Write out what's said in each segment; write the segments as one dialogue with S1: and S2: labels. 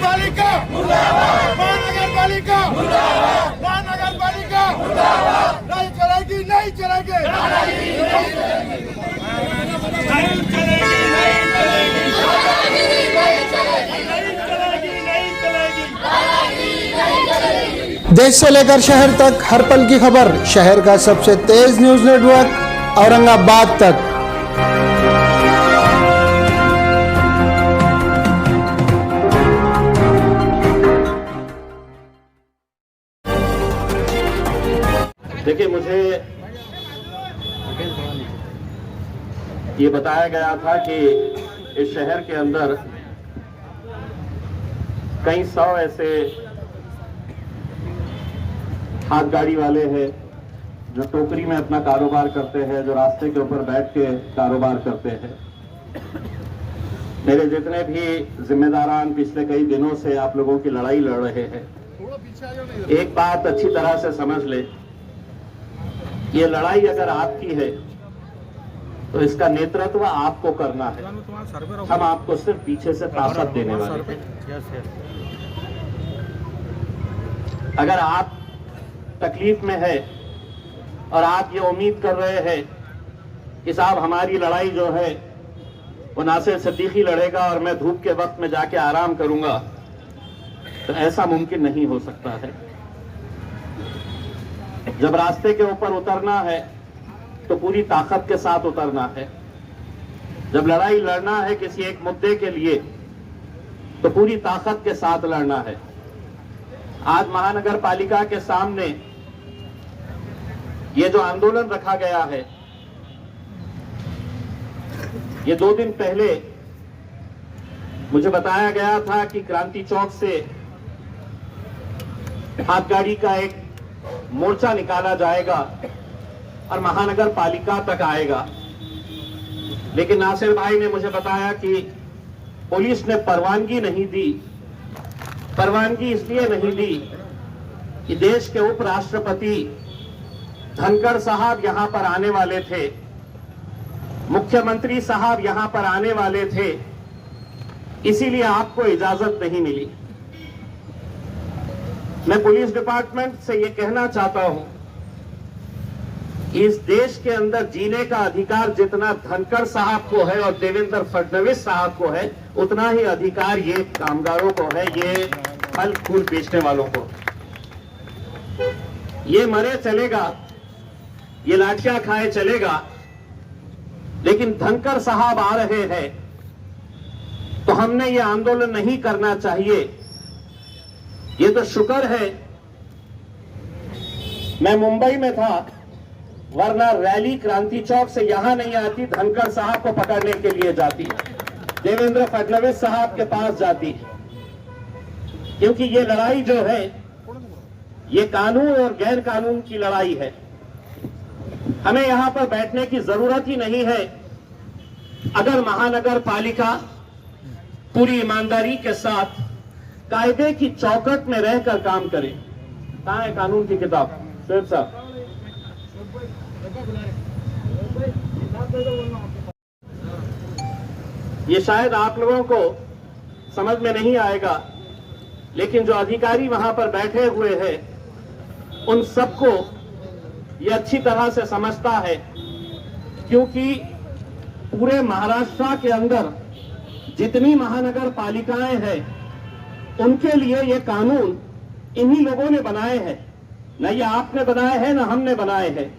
S1: पालिका महानगर पालिका महानगर पालिका नहीं चलेगी नहीं चलेगी
S2: देश से लेकर शहर तक हर पल की खबर, शहर का सबसे तेज न्यूज नेटवर्क औरंगाबाद तक।
S3: देखिए, मुझे ये बताया गया था कि इस शहर के अंदर कई सौ ऐसे हाथ गाड़ी वाले हैं जो टोकरी में अपना कारोबार करते हैं, जो रास्ते के ऊपर बैठ के कारोबार करते हैं। मेरे जितने भी जिम्मेदारान पिछले कई दिनों से आप लोगों की लड़ाई लड़ रहे हैं, एक बात अच्छी तरह से समझ ले, ये लड़ाई अगर आपकी है तो इसका नेतृत्व आपको करना है। हम आपको सिर्फ पीछे से ताकत देने वाले हैं। अगर आप तकलीफ में है और आप ये उम्मीद कर रहे हैं कि साहब हमारी लड़ाई जो है वो नासिर सिद्दीकी लड़ेगा और मैं धूप के वक्त में जाके आराम करूंगा, तो ऐसा मुमकिन नहीं हो सकता है। जब रास्ते के ऊपर उतरना है तो पूरी ताकत के साथ उतरना है। जब लड़ाई लड़ना है किसी एक मुद्दे के लिए तो पूरी ताकत के साथ लड़ना है। आज महानगर पालिका के सामने ये जो आंदोलन रखा गया है, ये 2 दिन पहले मुझे बताया गया था कि क्रांति चौक से हाथ गाड़ी का एक मोर्चा निकाला जाएगा और महानगर पालिका तक आएगा। लेकिन नासिर भाई ने मुझे बताया कि पुलिस ने परवानगी नहीं दी। परवानगी इसलिए नहीं दी कि देश के उपराष्ट्रपति धनखड़ साहब यहां पर आने वाले थे, मुख्यमंत्री साहब यहां पर आने वाले थे, इसीलिए आपको इजाजत नहीं मिली। मैं पुलिस डिपार्टमेंट से यह कहना चाहता हूं कि इस देश के अंदर जीने का अधिकार जितना धनखड़ साहब को है और देवेंद्र फडणवीस साहब को है, उतना ही अधिकार ये कामगारों को है, ये फल फूल बेचने वालों को। ये मरे चलेगा, ये लाठियां खाए चलेगा, लेकिन धनखड़ साहब आ रहे हैं तो हमने ये आंदोलन नहीं करना चाहिए। ये तो शुक्र है मैं मुंबई में था, वरना रैली क्रांति चौक से यहां नहीं आती, धनखड़ साहब को पकड़ने के लिए जाती, देवेंद्र फडणवीस साहब के पास जाती। क्योंकि ये लड़ाई जो है ये कानून और गैर कानून की लड़ाई है। हमें यहां पर बैठने की जरूरत ही नहीं है अगर महानगर पालिका पूरी ईमानदारी के साथ कायदे की चौकट में रहकर काम करे। कहां है कानून की किताब? शोएब साहब, ये शायद आप लोगों को समझ में नहीं आएगा, लेकिन जो अधिकारी वहां पर बैठे हुए हैं उन सबको ये अच्छी तरह से समझता है, क्योंकि पूरे महाराष्ट्र के अंदर जितनी महानगर पालिकाएं हैं उनके लिए ये कानून इन्हीं लोगों ने बनाए हैं। न ये आपने बनाए हैं, न हमने बनाए हैं।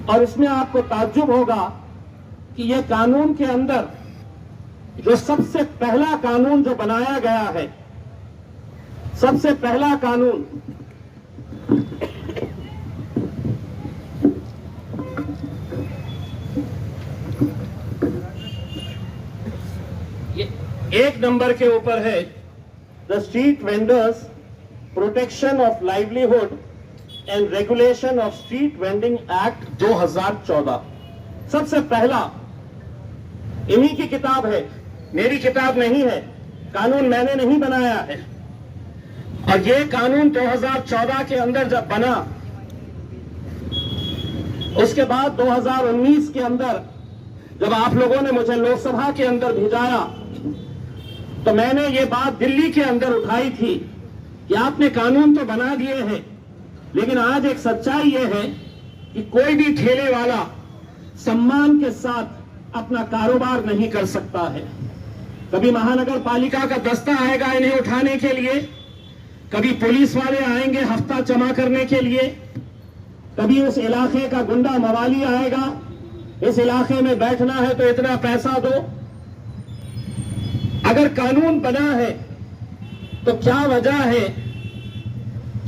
S3: और इसमें आपको ताज्जुब होगा कि ये कानून के अंदर जो सबसे पहला कानून जो बनाया गया है, सबसे पहला कानून ये 1 नंबर के ऊपर है, the street vendors protection of livelihood and regulation of street vending act 2014। सबसे पहला इन्हीं की किताब है, मेरी किताब नहीं है। कानून मैंने नहीं बनाया है। और ये कानून 2014 के अंदर जब बना, उसके बाद 2019 के अंदर जब आप लोगों ने मुझे लोकसभा के अंदर भिजाया तो मैंने ये बात दिल्ली के अंदर उठाई थी कि आपने कानून तो बना दिए हैं, लेकिन आज एक सच्चाई ये है कि कोई भी ठेले वाला सम्मान के साथ अपना कारोबार नहीं कर सकता है। कभी महानगर पालिका का दस्ता आएगा इन्हें उठाने के लिए, कभी पुलिस वाले आएंगे हफ्ता जमा करने के लिए, कभी उस इलाके का गुंडा मवाली आएगा, इस इलाके में बैठना है तो इतना पैसा दो। अगर कानून बना है तो क्या वजह है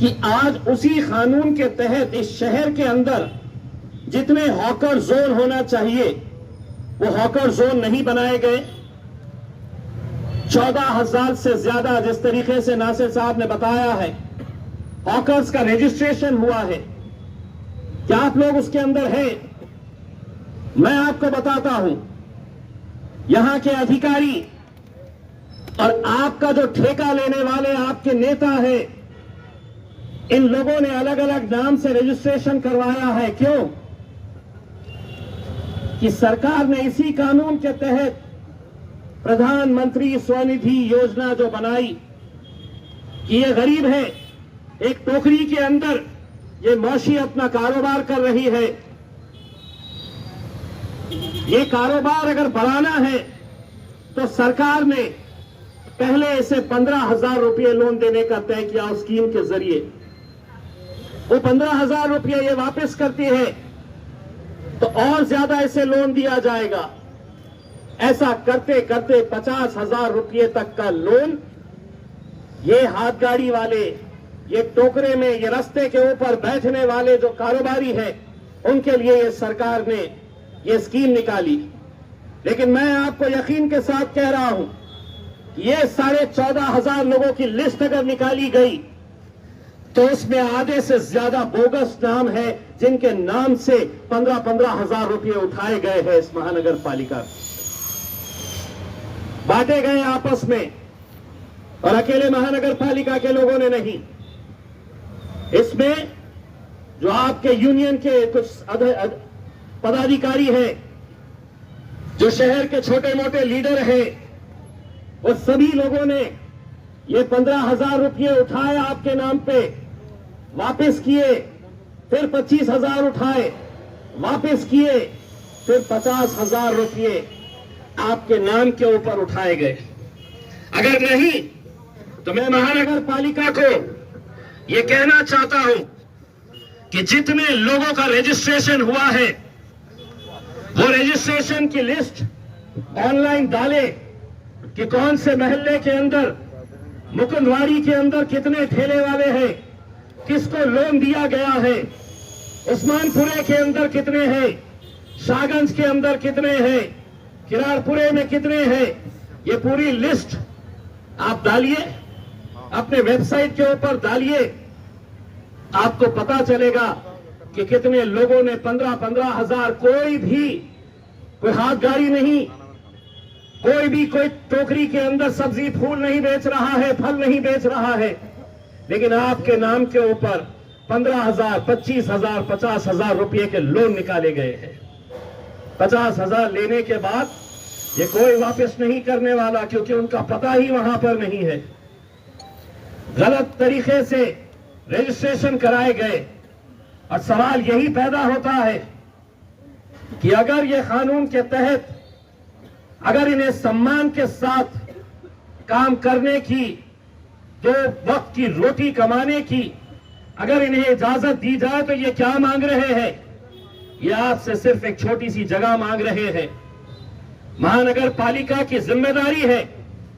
S3: कि आज उसी कानून के तहत इस शहर के अंदर जितने हॉकर जोन होना चाहिए वो हॉकर जोन नहीं बनाए गए। 14,000 से ज्यादा, जिस तरीके से नासिर साहब ने बताया है, हॉकर्स का रजिस्ट्रेशन हुआ है। क्या आप लोग उसके अंदर हैं? मैं आपको बताता हूं, यहां के अधिकारी और आपका जो ठेका लेने वाले आपके नेता है, इन लोगों ने अलग अलग नाम से रजिस्ट्रेशन करवाया है। क्यों? कि सरकार ने इसी कानून के तहत प्रधानमंत्री स्वनिधि योजना जो बनाई कि ये गरीब है, एक टोकरी के अंदर ये मौशी अपना कारोबार कर रही है, ये कारोबार अगर बढ़ाना है तो सरकार ने पहले इसे 15,000 रुपये लोन देने का तय किया उस स्कीम के जरिए। वो 15,000 रुपये ये वापस करती है तो और ज्यादा इसे लोन दिया जाएगा। ऐसा करते करते 50,000 रुपये तक का लोन ये हाथ गाड़ी वाले, ये टोकरे में, ये रास्ते के ऊपर बैठने वाले जो कारोबारी है, उनके लिए ये सरकार ने ये स्कीम निकाली। लेकिन मैं आपको यकीन के साथ कह रहा हूं, ये 14,500 लोगों की लिस्ट अगर निकाली गई तो उसमें आधे से ज्यादा बोगस नाम है जिनके नाम से 15,000 रुपये उठाए गए हैं इस महानगर पालिका, बांटे गए आपस में, और अकेले महानगर पालिका के लोगों ने नहीं। इसमें जो आपके यूनियन के कुछ पदाधिकारी हैं, जो शहर के छोटे मोटे लीडर हैं, वो सभी लोगों ने ये 15,000 रुपये उठाए आपके नाम पे, वापस किए, फिर 25,000 उठाए, वापस किए, फिर 50,000 रुपये आपके नाम के ऊपर उठाए गए। अगर नहीं तो मैं महानगर पालिका को यह कहना चाहता हूं कि जितने लोगों का रजिस्ट्रेशन हुआ है वो रजिस्ट्रेशन की लिस्ट ऑनलाइन डाले कि कौन से महल्ले के अंदर, मुकुंदवाड़ी के अंदर कितने ठेले वाले हैं, किसको लोन दिया गया है, उस्मानपुरे के अंदर कितने हैं, शाहगंज के अंदर कितने हैं, किरारपुरे में कितने हैं। ये पूरी लिस्ट आप डालिए, अपने वेबसाइट के ऊपर डालिए, आपको पता चलेगा कि कितने लोगों ने 15,000। कोई हाथ गाड़ी नहीं, कोई टोकरी के अंदर सब्जी फूल नहीं बेच रहा है, फल नहीं बेच रहा है, लेकिन आपके नाम के ऊपर 15,000, 25,000, 50,000 रुपये के लोन निकाले गए हैं। 50,000 लेने के बाद ये कोई वापस नहीं करने वाला, क्योंकि उनका पता ही वहां पर नहीं है। गलत तरीके से रजिस्ट्रेशन कराए गए, और सवाल यही पैदा होता है कि अगर ये कानून के तहत, अगर इन्हें सम्मान के साथ काम करने की, दो वक्त की रोटी कमाने की अगर इन्हें इजाजत दी जाए, तो ये क्या मांग रहे हैं? ये आपसे सिर्फ एक छोटी सी जगह मांग रहे हैं। महानगर पालिका की जिम्मेदारी है,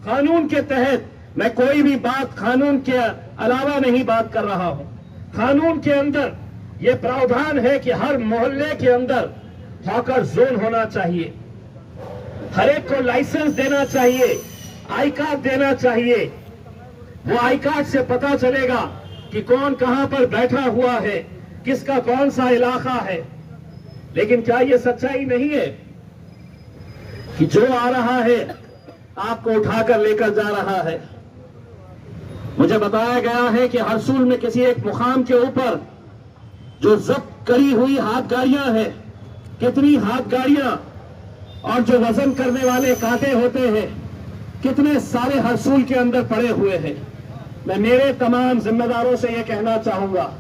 S3: कानून के तहत, मैं कोई भी बात कानून के अलावा नहीं बात कर रहा हूं, कानून के अंदर यह प्रावधान है कि हर मोहल्ले के अंदर हॉकर जोन होना चाहिए, हर एक को लाइसेंस देना चाहिए, आई कार्ड देना चाहिए। वो आई कार्ड से पता चलेगा कि कौन कहां पर बैठा हुआ है, किसका कौन सा इलाका है। लेकिन क्या यह सच्चाई नहीं है कि जो आ रहा है आपको उठाकर लेकर जा रहा है? मुझे बताया गया है कि हरसूल में किसी एक मुकाम के ऊपर जो जब्त करी हुई हाथ गाड़ियां हैं, कितनी हाथ गाड़ियां, और जो वजन करने वाले कांटे होते हैं, कितने सारे हसूल के अंदर पड़े हुए हैं। मैं मेरे तमाम जिम्मेदारों से यह कहना चाहूंगा,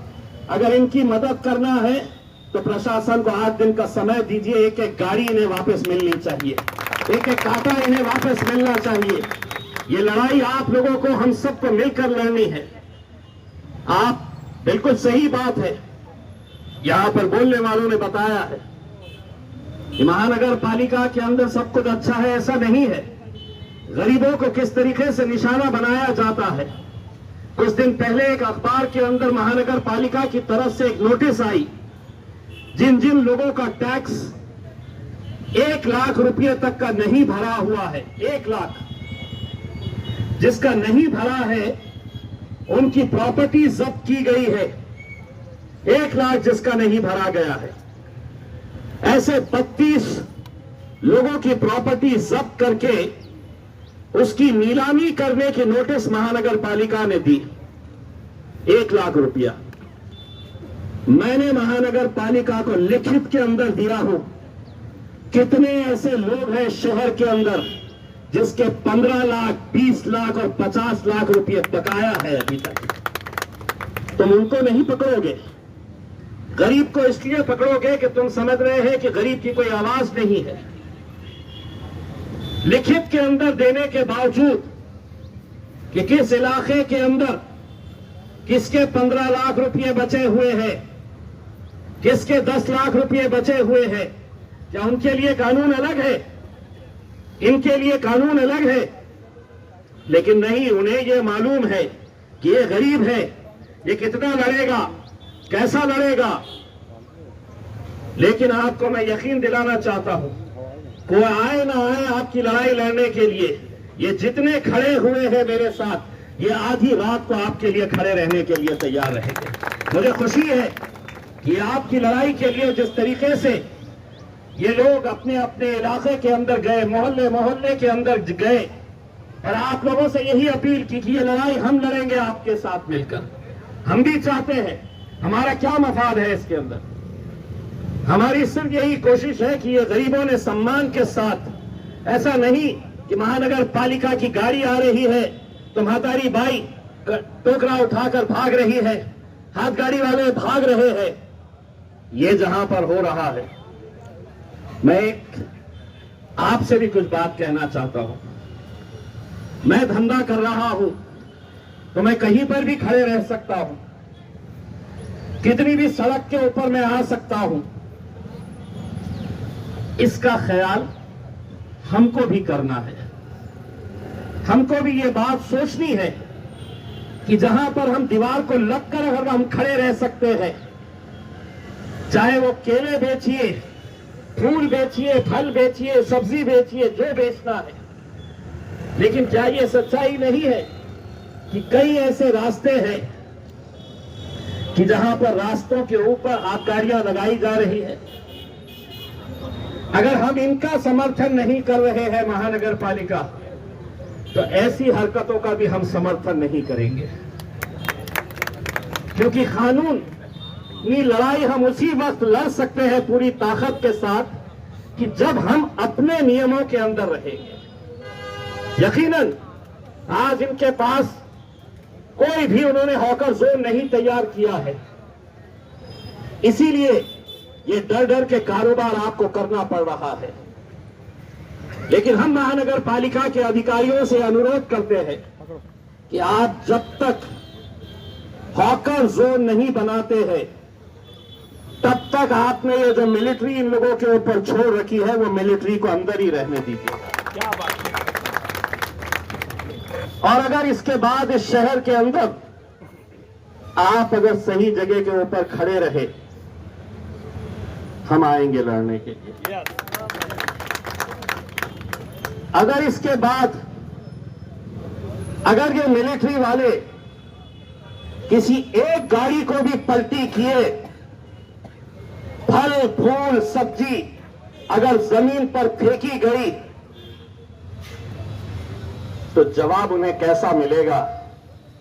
S3: अगर इनकी मदद करना है तो प्रशासन को 8 दिन का समय दीजिए। एक एक गाड़ी इन्हें वापस मिलनी चाहिए, एक एक कांटा इन्हें वापस मिलना चाहिए। ये लड़ाई आप लोगों को, हम सबको मिलकर लड़नी है। आप बिल्कुल सही बात है, यहां पर बोलने वालों ने बताया है कि महानगर पालिका के अंदर सब कुछ अच्छा है, ऐसा नहीं है। गरीबों को किस तरीके से निशाना बनाया जाता है। कुछ दिन पहले एक अखबार के अंदर महानगर पालिका की तरफ से एक नोटिस आई, जिन जिन लोगों का टैक्स 1 लाख रुपए तक का नहीं भरा हुआ है, 1 लाख जिसका नहीं भरा है, उनकी प्रॉपर्टी जब्त की गई है। 1 लाख जिसका नहीं भरा गया है, ऐसे 32 लोगों की प्रॉपर्टी जब्त करके उसकी नीलामी करने की नोटिस महानगर पालिका ने दी। 1 लाख रुपया मैंने महानगर पालिका को लिखित के अंदर दिया हूं। कितने ऐसे लोग हैं शहर के अंदर जिसके 15 लाख, 20 लाख और 50 लाख रुपए बकाया है अभी तक। तुम उनको नहीं पकड़ोगे, गरीब को इसलिए पकड़ोगे कि तुम समझ रहे हैं कि गरीब की कोई आवाज नहीं है। लिखित के अंदर देने के बावजूद कि किस इलाके के अंदर किसके 15 लाख रुपए बचे हुए हैं, किसके 10 लाख रुपए बचे हुए हैं, क्या उनके लिए कानून अलग है? इनके लिए कानून अलग है। लेकिन नहीं, उन्हें यह मालूम है कि ये गरीब है, ये कितना लड़ेगा, कैसा लड़ेगा। लेकिन आपको मैं यकीन दिलाना चाहता हूं, कोई आए ना आए आपकी लड़ाई लड़ने के लिए, ये जितने खड़े हुए हैं मेरे साथ, ये आधी रात को आपके लिए खड़े रहने के लिए तैयार रहेंगे। मुझे खुशी है कि आपकी लड़ाई के लिए जिस तरीके से ये लोग अपने अपने इलाके के अंदर गए, मोहल्ले मोहल्ले के अंदर गए, और आप लोगों से यही अपील की कि ये लड़ाई हम लड़ेंगे आपके साथ मिलकर। हम भी चाहते हैं, हमारा क्या मफाद है इसके अंदर, हमारी सिर्फ यही कोशिश है कि ये गरीबों ने सम्मान के साथ, ऐसा नहीं कि महानगर पालिका की गाड़ी आ रही है तो महतारी बाई टोकरा उठाकर भाग रही है, हाथ गाड़ी वाले भाग रहे हैं। ये जहां पर हो रहा है, मैं आपसे भी कुछ बात कहना चाहता हूं। मैं धंधा कर रहा हूं तो मैं कहीं पर भी खड़े रह सकता हूं, कितनी भी सड़क के ऊपर मैं आ सकता हूं। इसका ख्याल हमको भी करना है, हमको भी ये बात सोचनी है कि जहां पर हम दीवार को लगकर अगर हम खड़े रह सकते हैं, चाहे वो केले बेचिए, फूल बेचिए, फल बेचिए, सब्जी बेचिए, जो बेचना है। लेकिन क्या ये सच्चाई नहीं है कि कई ऐसे रास्ते हैं कि जहां पर रास्तों के ऊपर आबकारियां लगाई जा रही है। अगर हम इनका समर्थन नहीं कर रहे हैं महानगर पालिका, तो ऐसी हरकतों का भी हम समर्थन नहीं करेंगे, क्योंकि कानून की लड़ाई हम उसी वक्त लड़ सकते हैं पूरी ताकत के साथ कि जब हम अपने नियमों के अंदर रहेंगे। यकीनन आज इनके पास कोई भी उन्होंने हॉकर जोन नहीं तैयार किया है, इसीलिए ये डर डर के कारोबार आपको करना पड़ रहा है। लेकिन हम महानगर पालिका के अधिकारियों से अनुरोध करते हैं कि आप जब तक हॉकर जोन नहीं बनाते हैं, तब तक आपने ये जो मिलिट्री इन लोगों के ऊपर छोड़ रखी है, वो मिलिट्री को अंदर ही रहने दीजिए। क्या बात है। और अगर इसके बाद इस शहर के अंदर आप अगर सही जगह के ऊपर खड़े रहे, हम आएंगे लड़ने के लिए। अगर इसके बाद अगर ये मिलिट्री वाले किसी एक गाड़ी को भी पलटी किए, फल फूल सब्जी अगर जमीन पर फेंकी गई, तो जवाब उन्हें कैसा मिलेगा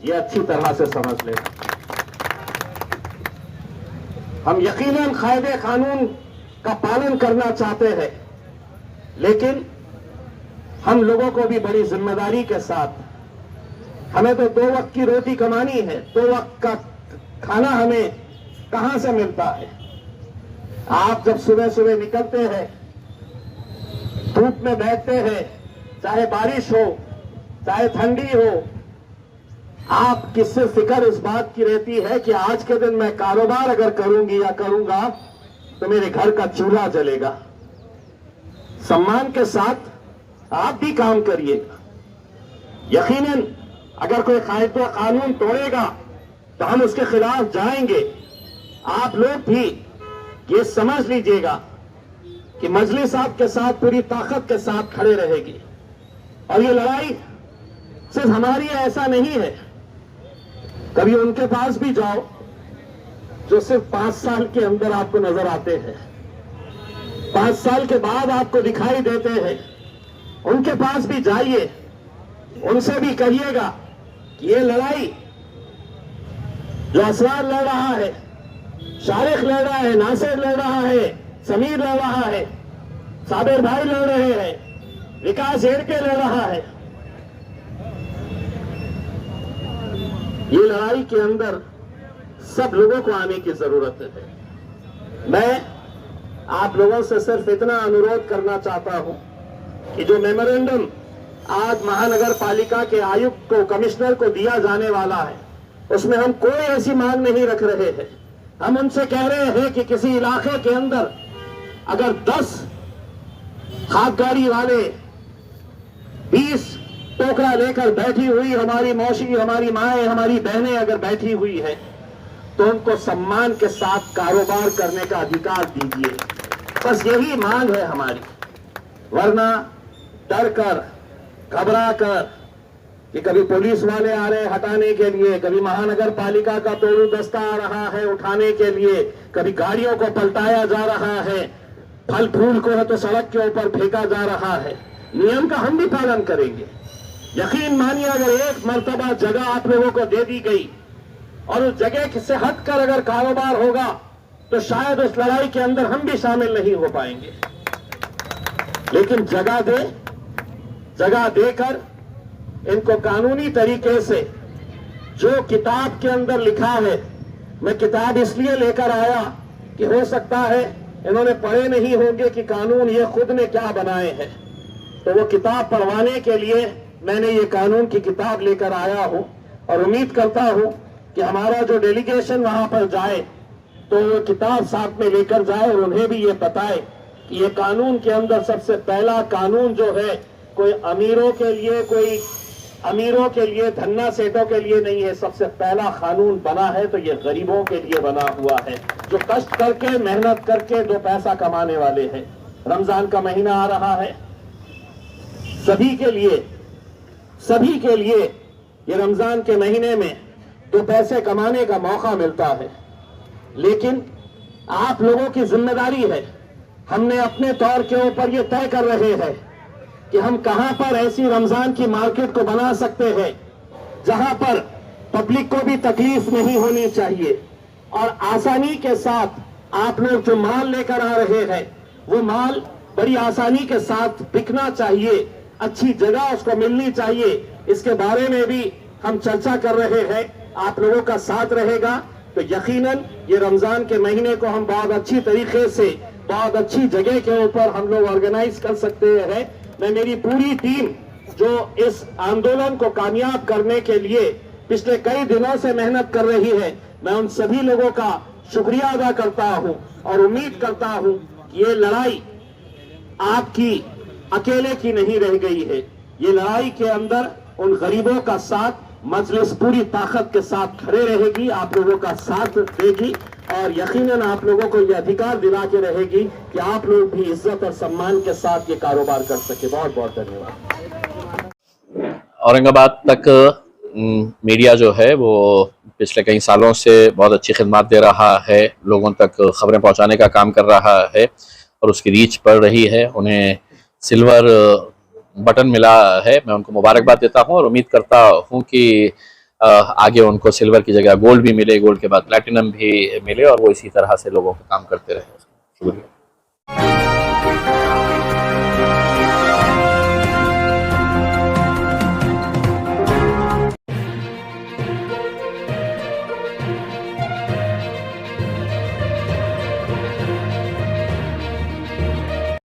S3: ये अच्छी तरह से समझ लेना। हम यकीनन कायदे कानून का पालन करना चाहते हैं, लेकिन हम लोगों को भी बड़ी जिम्मेदारी के साथ, हमें तो 2 वक्त की रोटी कमानी है, 2 वक्त का खाना हमें कहां से मिलता है। आप जब सुबह सुबह निकलते हैं, धूप में बैठते हैं, चाहे बारिश हो चाहे ठंडी हो, आप किससे फिक्र इस बात की रहती है कि आज के दिन मैं कारोबार अगर करूंगी या करूंगा तो मेरे घर का चूल्हा जलेगा। सम्मान के साथ आप भी काम करिएगा। यकीनन अगर कोई कायदा कानून तोड़ेगा तो हम उसके खिलाफ जाएंगे। आप लोग भी ये समझ लीजिएगा कि मजलिस आपके साथ पूरी ताकत के साथ खड़े रहेगी। और ये लड़ाई सिर्फ हमारी ऐसा नहीं है। कभी उनके पास भी जाओ जो सिर्फ 5 साल के अंदर आपको नजर आते हैं, 5 साल के बाद आपको दिखाई देते हैं, उनके पास भी जाइए, उनसे भी कहिएगा कि ये लड़ाई जो असरार लड़ रहा है, शारिक लड़ रहा है, नासिर लड़ रहा है, समीर लड़ रहा है, साबिर भाई लड़ रहे हैं, विकास हेड़के लड़ रहा है, ये लड़ाई के अंदर सब लोगों को आने की जरूरत है। मैं आप लोगों से सिर्फ इतना अनुरोध करना चाहता हूं कि जो मेमोरेंडम आज महानगर पालिका के आयुक्त को, कमिश्नर को दिया जाने वाला है, उसमें हम कोई ऐसी मांग नहीं रख रहे हैं। हम उनसे कह रहे हैं कि किसी इलाके के अंदर अगर 10 हाथ गाड़ी वाले 20 टोकरा लेकर बैठी हुई हमारी मौसी, हमारी माएं, हमारी बहनें अगर बैठी हुई है तो उनको सम्मान के साथ कारोबार करने का अधिकार दीजिए। बस यही मांग है हमारी। वरना डर कर, घबरा कर कि कभी पुलिस वाले आ रहे हटाने के लिए, कभी महानगर पालिका का तोड़ू दस्ता आ रहा है उठाने के लिए, कभी गाड़ियों को पलटाया जा रहा है, फल फूल को है तो सड़क के ऊपर फेंका जा रहा है। नियम का हम भी पालन करेंगे। यकीन मानिए, अगर एक मर्तबा जगह आप लोगों को दे दी गई और उस जगह से हटकर अगर कारोबार होगा तो शायद उस लड़ाई के अंदर हम भी शामिल नहीं हो पाएंगे। लेकिन जगह देकर इनको कानूनी तरीके से, जो किताब के अंदर लिखा है, मैं किताब इसलिए लेकर आया कि हो सकता है इन्होंने पढ़े नहीं होंगे कि कानून ये खुद ने क्या बनाए हैं, तो वो किताब पढ़वाने के लिए मैंने ये कानून की किताब लेकर आया हूं। और उम्मीद करता हूं कि हमारा जो डेलीगेशन वहां पर जाए तो वो किताब साथ में लेकर जाए और उन्हें भी ये बताए कि ये कानून के अंदर सबसे पहला कानून जो है कोई अमीरों के लिए, धन्ना सेठों के लिए नहीं है। सबसे पहला कानून बना है तो ये गरीबों के लिए बना हुआ है, जो कष्ट करके, मेहनत करके 2 पैसा कमाने वाले हैं। रमजान का महीना आ रहा है, सभी के लिए ये रमजान के महीने में 2 पैसे कमाने का मौका मिलता है। लेकिन आप लोगों की जिम्मेदारी है, हमने अपने तौर के ऊपर ये तय कर रहे हैं कि हम कहां पर ऐसी रमजान की मार्केट को बना सकते हैं जहां पर पब्लिक को भी तकलीफ नहीं होनी चाहिए और आसानी के साथ आप लोग जो माल लेकर आ रहे हैं वो माल बड़ी आसानी के साथ बिकना चाहिए, अच्छी जगह उसको मिलनी चाहिए। इसके बारे में भी हम चर्चा कर रहे हैं। आप लोगों का साथ रहेगा तो यकीनन ये रमजान के महीने को हम बहुत अच्छी तरीके से, बहुत अच्छी जगह के ऊपर हम लोग ऑर्गेनाइज कर सकते हैं। मैं, मेरी पूरी टीम जो इस आंदोलन को कामयाब करने के लिए पिछले कई दिनों से मेहनत कर रही है, मैं उन सभी लोगों का शुक्रिया अदा करता हूं और उम्मीद करता हूं कि ये लड़ाई आपकी अकेले की नहीं रह गई है। ये लड़ाई के अंदर उन गरीबों का साथ मजलिस पूरी ताकत के साथ खड़े रहेगी, आप लोगों का साथ देगी और यकीनन आप लोगों को ये अधिकार दिला के रहेगी कि आप लोग भी इज्जत और सम्मान के साथ ये कारोबार कर सके। बहुत बहुत धन्यवाद।
S4: औरंगाबाद तक मीडिया जो है वो पिछले कई सालों से बहुत अच्छी खिदमत दे रहा है, लोगों तक खबरें पहुंचाने का काम कर रहा है और उसकी रीच बढ़ रही है। उन्हें सिल्वर बटन मिला है, मैं उनको मुबारकबाद देता हूं और उम्मीद करता हूं कि आगे उनको सिल्वर की जगह गोल्ड भी मिले, गोल्ड के बाद प्लैटिनम भी मिले और वो इसी तरह से लोगों का काम करते रहे। शुक्रिया।
S1: है।